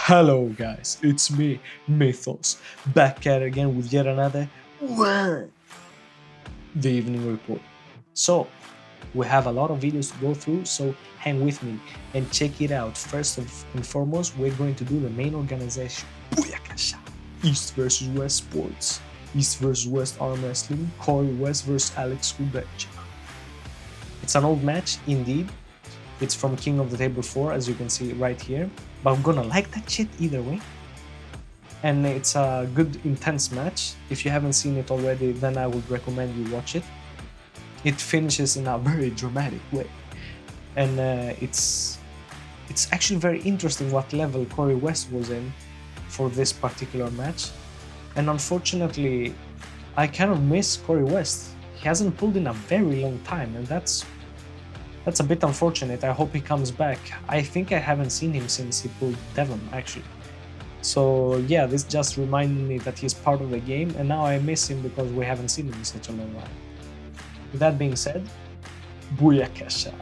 Hello guys, it's me, Mythos, back at it again with yet another WAN The Evening Report. So, we have a lot of videos to go through, so hang with me and check it out. First and foremost, we're going to do the main organization, Booyakasha. East versus West Sports, East versus West Arm Wrestling, Corey West versus Alex Kubecha. It's an old match, indeed. It's from King of the Table 4, as you can see right here. But I'm gonna like that shit either way. And it's a good, intense match. If you haven't seen it already, then I would recommend you watch it. It finishes in a very dramatic way. And it's actually very interesting what level Corey West was in for this particular match. And unfortunately, I kind of miss Corey West. He hasn't pulled in a very long time, and that's a bit unfortunate. I hope he comes back. I think I haven't seen him since he pulled Devon, actually. So yeah, this just reminded me that he's part of the game, and now I miss him because we haven't seen him in such a long while. With that being said, Booyakasha.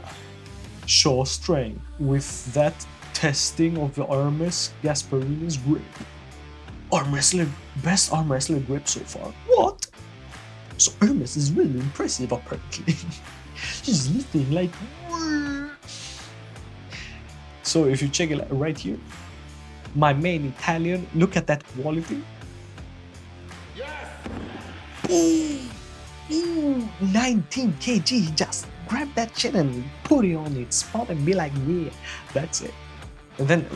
Show strength with that testing of the Hermes Gasparini's grip. Arm wrestler, best arm wrestler grip so far. What? So Hermes is really impressive apparently. He's lifting like... So if you check it out right here, my main Italian, look at that quality. Yes! Ooh, 19 kg, he just grab that shit and put it on its spot and be like, yeah, that's it. And then,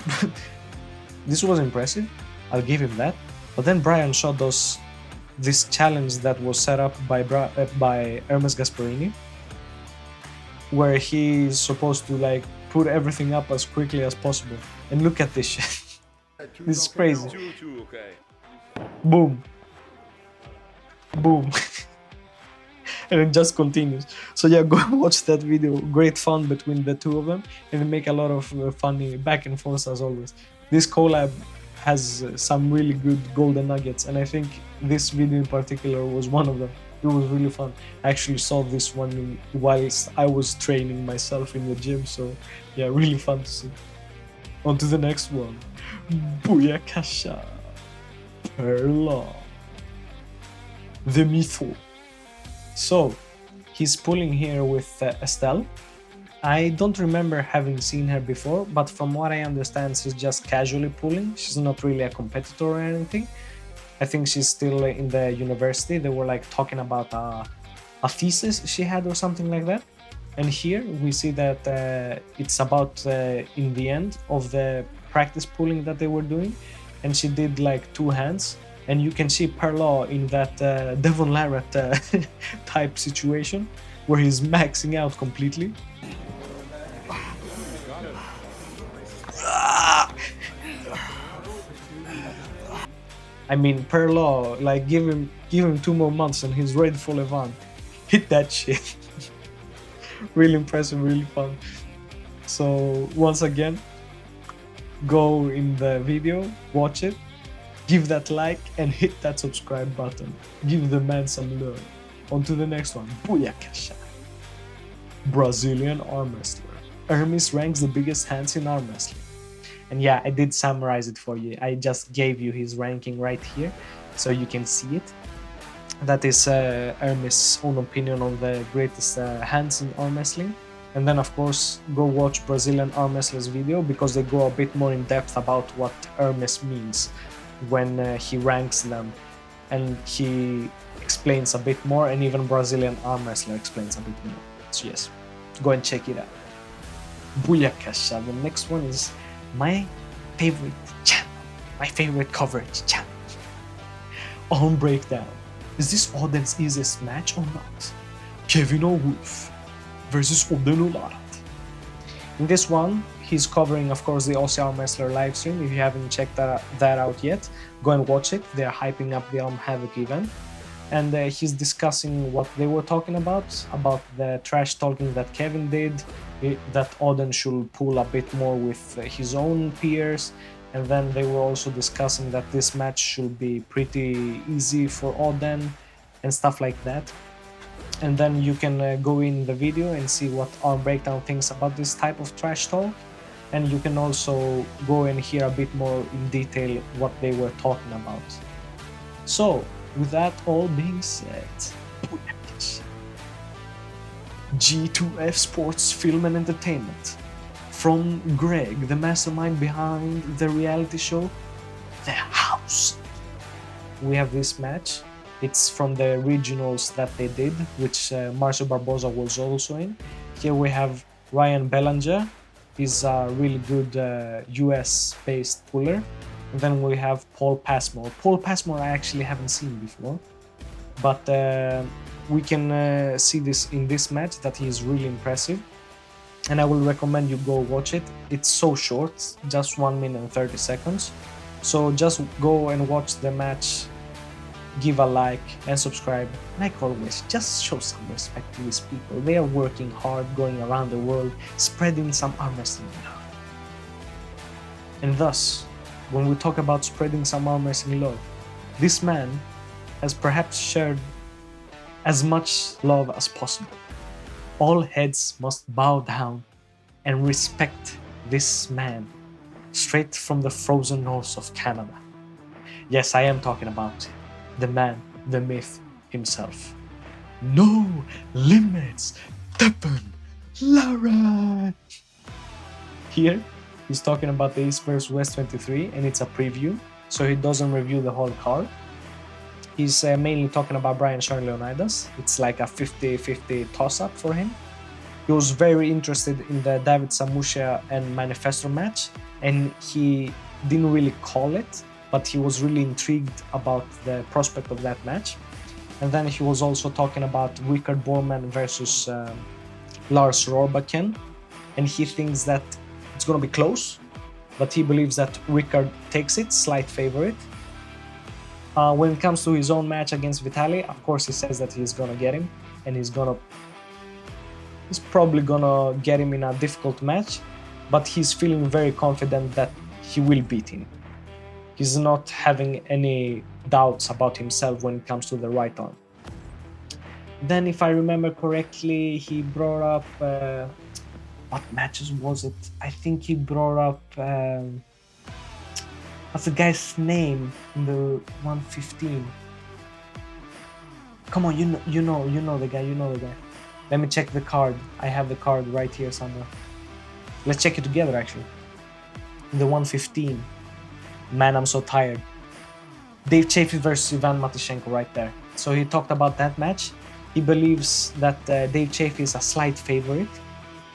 this was impressive, I'll give him that. But then Brian shot this challenge that was set up by Hermes Gasparini, where he's supposed to like put everything up as quickly as possible. And look at this shit. This is crazy. Boom. Boom. And it just continues. So yeah, go watch that video. Great fun between the two of them, and they make a lot of funny back and forth as always. This collab has some really good golden nuggets, and I think this video in particular was one of them. It was really fun. I actually saw this one whilst I was training myself in the gym, so yeah, really fun to see. On to the next one. Booyakasha. Perla. The Mytho. So, he's pulling here with Estelle. I don't remember having seen her before, but from what I understand, she's just casually pulling. She's not really a competitor or anything. I think she's still in the university. They were like talking about a thesis she had or something like that. And here we see that it's about in the end of the practice pulling that they were doing. And she did like two hands. And you can see Perla in that Devon Larratt type situation where he's maxing out completely. I mean, Perla, like give him 2 more months and he's ready for Levant. Hit that shit. Really impressive, really fun. So once again, go in the video, watch it, give that like and hit that subscribe button. Give the man some love. On to the next one. Booyakasha. Brazilian arm wrestler. Hermes ranks the biggest hands in arm wrestling. And yeah, I did summarize it for you. I just gave you his ranking right here, so you can see it. That is Hermes' own opinion on the greatest hands in arm wrestling. And then of course, go watch Brazilian arm wrestlers video because they go a bit more in depth about what Hermes means when he ranks them. And he explains a bit more, and even Brazilian arm wrestler explains a bit more. So yes, go and check it out. Booyakasha. The next one is my favorite channel, my favorite coverage channel. On Breakdown. Is this Oden's easiest match or not? Kevin O'Wolf versus Oden Olarat. In this one, he's covering, of course, the Aussie Arm Wrestler livestream. If you haven't checked that out yet, go and watch it. They're hyping up the Arm Havoc event. And he's discussing what they were talking about the trash talking that Kevin did, that Oden should pull a bit more with his own peers. And then they were also discussing that this match should be pretty easy for Oden and stuff like that. And then you can go in the video and see what Arm Breakdown thinks about this type of trash talk. and you can also go and hear a bit more in detail what they were talking about. So, with that all being said, G2F Sports Film and Entertainment. From Greg, the mastermind behind the reality show, The House. We have this match. It's from the regionals that they did, which Marcio Barbosa was also in. Here we have Ryan Bellinger. He's a really good US-based puller. And then we have Paul Passmore. Paul Passmore I actually haven't seen before, but we can see this in this match that he is really impressive. And I will recommend you go watch it. It's so short, just 1 minute and 30 seconds. So just go and watch the match, give a like and subscribe. Like always, just show some respect to these people. They are working hard, going around the world, spreading some arm wrestling love. And thus, when we talk about spreading some arm wrestling love, this man has perhaps shared as much love as possible. All heads must bow down and respect this man, straight from the frozen north of Canada. Yes, I am talking about the man, the myth himself. No limits, Stephen Lara. Here, he's talking about the East vs West 23, and it's a preview, so he doesn't review the whole card. He's mainly talking about Brian Shaw and Leonidas. It's like a 50-50 toss-up for him. He was very interested in the David Samusha and Manifesto match, and he didn't really call it, but he was really intrigued about the prospect of that match. And then he was also talking about Richard Borman versus Lars Rohrbachen, and he thinks that it's going to be close, but he believes that Richard takes it, slight favorite. When it comes to his own match against Vitaly, of course he says that he's gonna get him, and he's probably gonna get him in a difficult match, but he's feeling very confident that he will beat him. He's not having any doubts about himself when it comes to the right arm. Then, if I remember correctly, he brought up what matches was it? I think he brought up what's the guy's name in the 115? Come on, you know the guy. Let me check the card. I have the card right here somewhere. Let's check it together, actually. The 115. Man, I'm so tired. Dave Chaffee versus Ivan Matyashenko right there. So he talked about that match. He believes that Dave Chaffee is a slight favorite,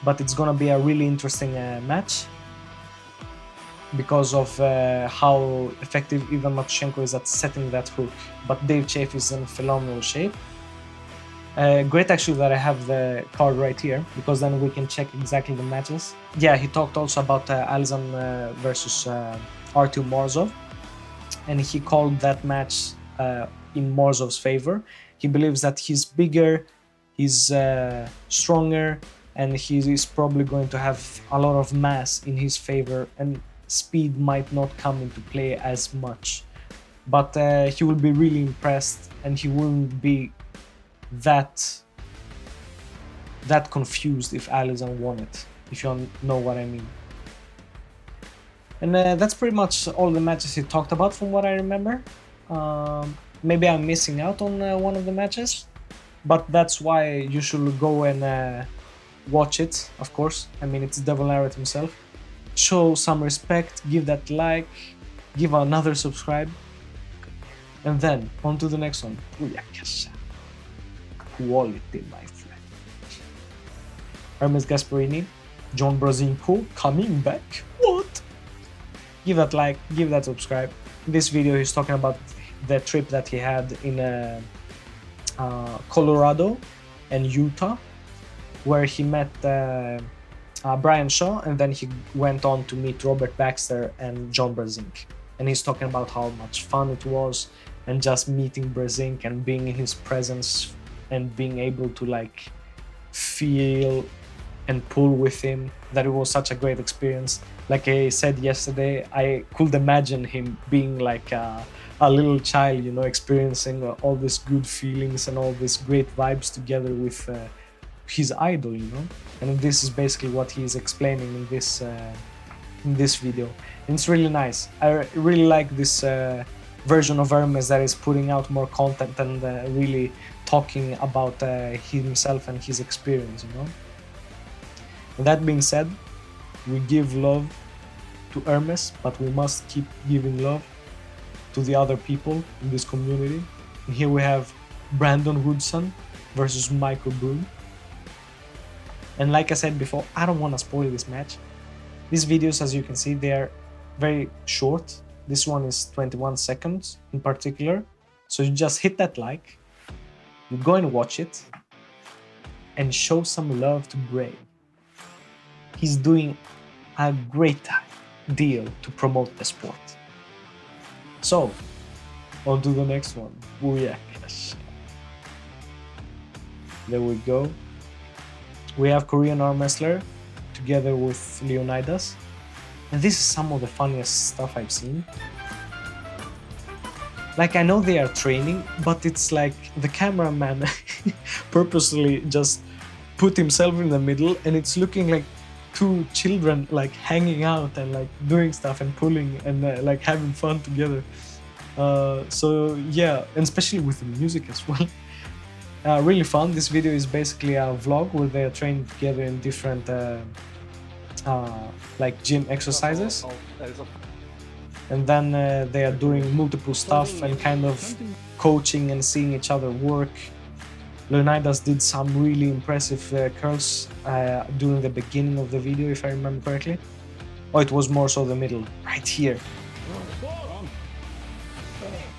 but it's gonna be a really interesting match because of how effective Ivan Matyashenko is at setting that hook. But Dave Chaffee is in phenomenal shape. Great actually that I have the card right here, because then we can check exactly the matches. Yeah, he talked also about Alizan versus Artyom Morzov, and he called that match in Morzov's favor. He believes that he's bigger, he's stronger, and he is probably going to have a lot of mass in his favor, and speed might not come into play as much. But he will be really impressed, and he wouldn't be that confused if Alizan won it, if you know what I mean. And that's pretty much all the matches he talked about from what I remember. Maybe I'm missing out on one of the matches, but that's why you should go and watch it, of course. I mean, it's Devil Narrate himself. Show some respect, give that like, give another subscribe, and then on to the next one. Quality, my friend. Hermes Gasparini, John Brazinko coming back. What? Give that like, give that subscribe. In this video, he's talking about the trip that he had in Colorado and Utah, where he met Brian Shaw, and then he went on to meet Robert Baxter and John Brasink. And he's talking about how much fun it was, and just meeting Brasink and being in his presence and being able to like feel and pull with him, that it was such a great experience. Like I said yesterday, I could imagine him being like a little child, you know, experiencing all these good feelings and all these great vibes together with his idol, you know. And this is basically what he's explaining in this in this video. And it's really nice. I really like this version of Hermes that is putting out more content and really talking about himself and his experience, you know. And that being said, we give love to Hermes, but we must keep giving love to the other people in this community. And here we have Brandon Woodson versus Michael Boone. And like I said before, I don't want to spoil this match. These videos, as you can see, they are very short. This one is 21 seconds in particular. So you just hit that like, you go and watch it, and show some love to Bray. He's doing a great deal to promote the sport. So, on to the next one. Booyah. There we go. We have Korean arm wrestler together with Leonidas. And this is some of the funniest stuff I've seen. Like, I know they are training, but it's like the cameraman purposely just put himself in the middle, and it's looking like two children like hanging out and like doing stuff and pulling and like having fun together. So yeah, and especially with the music as well. Really fun. This video is basically a vlog where they are training together in different like gym exercises, and then they are doing multiple stuff and kind of coaching and seeing each other work. Leonidas did some really impressive curls during the beginning of the video, if I remember correctly. Oh, it was more so the middle, right here.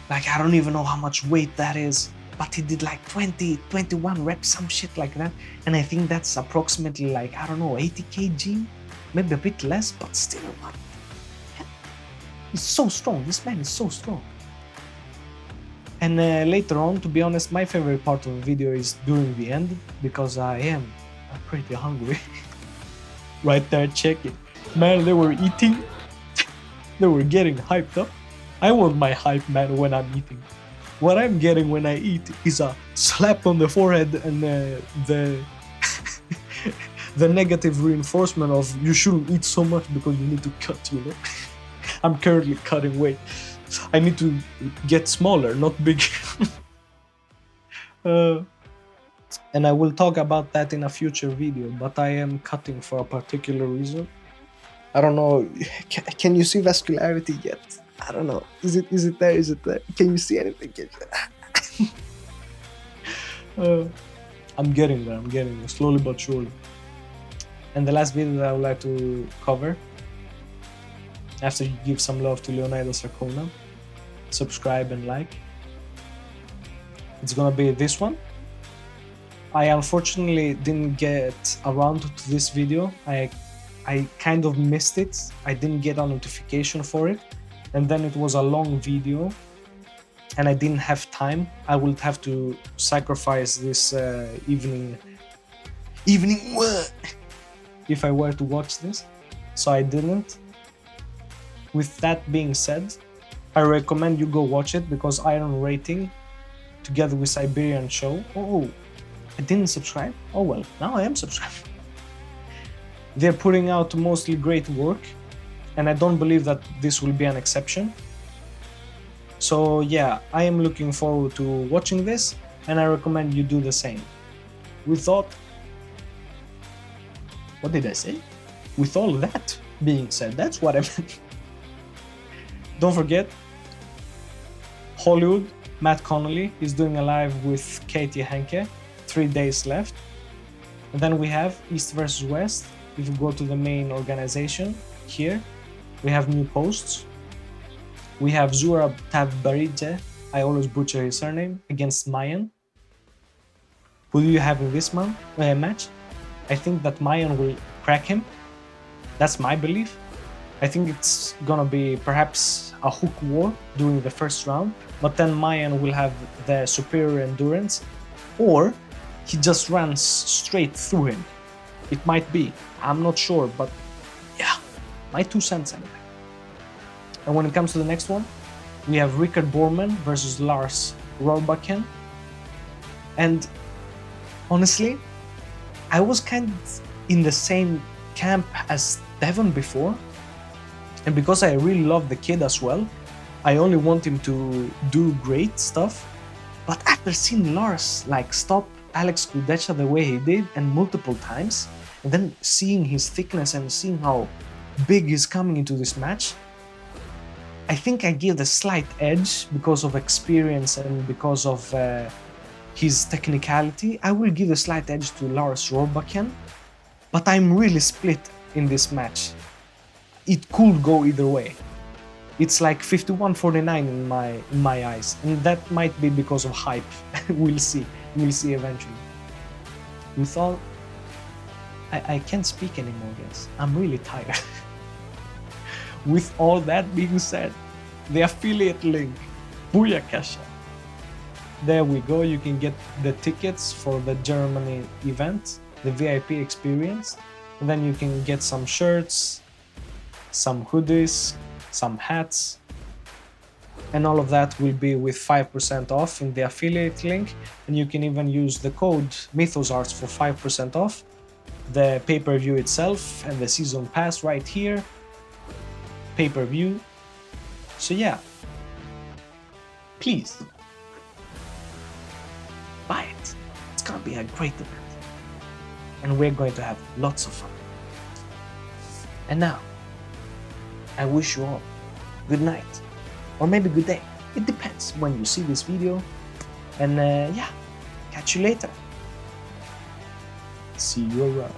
Like, I don't even know how much weight that is, but he did like 20, 21 reps, some shit like that. And I think that's approximately like, I don't know, 80 kg, maybe a bit less, but still, what? He's so strong. This man is so strong. And later on, to be honest, my favorite part of the video is during the end, because I'm pretty hungry. Right there, check it. Man, they were eating. They were getting hyped up. I want my hype, man, when I'm eating. What I'm getting when I eat is a slap on the forehead and the the negative reinforcement of you shouldn't eat so much because you need to cut, you know? I'm currently cutting weight. I need to get smaller, not bigger. And I will talk about that in a future video, but I am cutting for a particular reason. I don't know, can you see vascularity yet? I don't know. Is it there? Is it there? Can you see anything? I'm getting there. I'm getting there, slowly but surely. And the last video that I would like to cover, after you give some love to Leonidas Arcona, subscribe and like. It's gonna be this one. I unfortunately didn't get around to this video. I kind of missed it. I didn't get a notification for it. And then it was a long video and I didn't have time. I would have to sacrifice this evening if I were to watch this. So I didn't. With that being said, I recommend you go watch it, because Iron Rating together with Siberian Show. Oh, I didn't subscribe? Oh well, now I am subscribed. They're putting out mostly great work, and I don't believe that this will be an exception. So yeah, I am looking forward to watching this, and I recommend you do the same. With all... What did I say? With all that being said, that's what I meant. Don't forget, Hollywood, Matt Connolly is doing a live with Katie Henke, 3 days left. And then we have East versus West. If you go to the main organization here, we have new posts. We have Zurab Tabbaridze, I always butcher his surname, against Mayan. Who do you have in this match? I think that Mayan will crack him. That's my belief. I think it's gonna be perhaps a hook war during the first round, but then Mayan will have the superior endurance, or he just runs straight through him. It might be, I'm not sure, but yeah, my 2 cents anyway. And when it comes to the next one, we have Rickard Borman versus Lars Rohrbachen. And honestly, I was kind of in the same camp as Devon before. And because I really love the kid as well, I only want him to do great stuff. But after seeing Lars like stop Alex Kudecha the way he did and multiple times, and then seeing his thickness and seeing how big he's coming into this match, I think I give the slight edge because of experience and because of his technicality. I will give a slight edge to Lars Robakian, but I'm really split in this match. It could go either way. It's like 51-49 in my eyes, and that might be because of hype. We'll see eventually. With all, I can't speak anymore, guys. I'm really tired. With all that being said, the affiliate link, Booyakasha. There we go, you can get the tickets for the Germany event, the VIP experience, and then you can get some shirts, some hoodies, some hats, and all of that will be with 5% off in the affiliate link, and you can even use the code MythosArts for 5% off the pay-per-view itself and the season pass right here, pay-per-view. So yeah, please buy it. It's gonna be a great event, and we're going to have lots of fun. And now, I wish you all good night, or maybe good day. It depends when you see this video. And yeah, catch you later. See you around.